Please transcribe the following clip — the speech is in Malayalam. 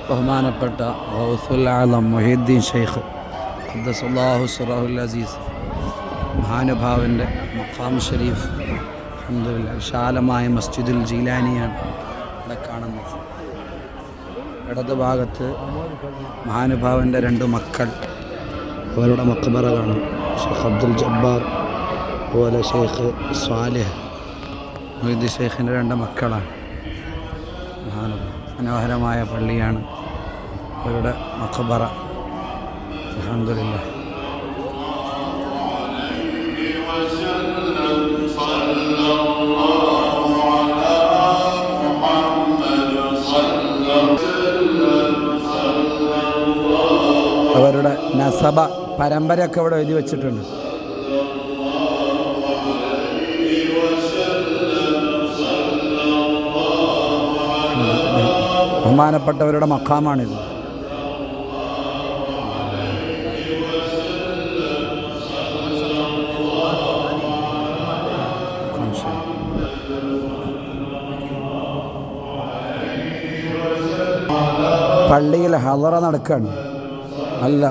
ബഹുമാനപ്പെട്ട ഗൗസുൽ ആലം മുഹീദ്ദീൻ ഷെയ്ഖ് ഖദ്ദസല്ലാഹു സിറഹുൽ അസീസ് മഹാനുഭാവൻ്റെ മഖാം ഷരീഫ് അൽഹംദുലില്ലാഹ് വിശാലമായ മസ്ജിദുൽ ജീലാനിയാണ് ഇവിടെ കാണുന്നത്. ഇടത് ഭാഗത്ത് മഹാനുഭാവൻ്റെ രണ്ട് മക്കൾ, അവരുടെ മക്ബറ കാണും. ഷെയ്ഖ് അബ്ദുൽ ജബ്ബാർ, അതുപോലെ ഷെയ്ഖ് സ്വാലിഹ്. മുഹീദ്ദീൻ ഷെയ്ഖിൻ്റെ രണ്ട് മക്കളാണ്. മനോഹരമായ പള്ളിയാണ് അവരുടെ മഖബറ. അൽഹംദുലില്ലാഹ്. അവരുടെ നസബ പരമ്പരയൊക്കെ ഇവിടെ എഴുതി വച്ചിട്ടുണ്ട്. ബഹുമാനപ്പെട്ടവരുടെ മഖാമാണിത്. പള്ളിയിൽ ഹളറ നടക്കുകയാണ്. നല്ല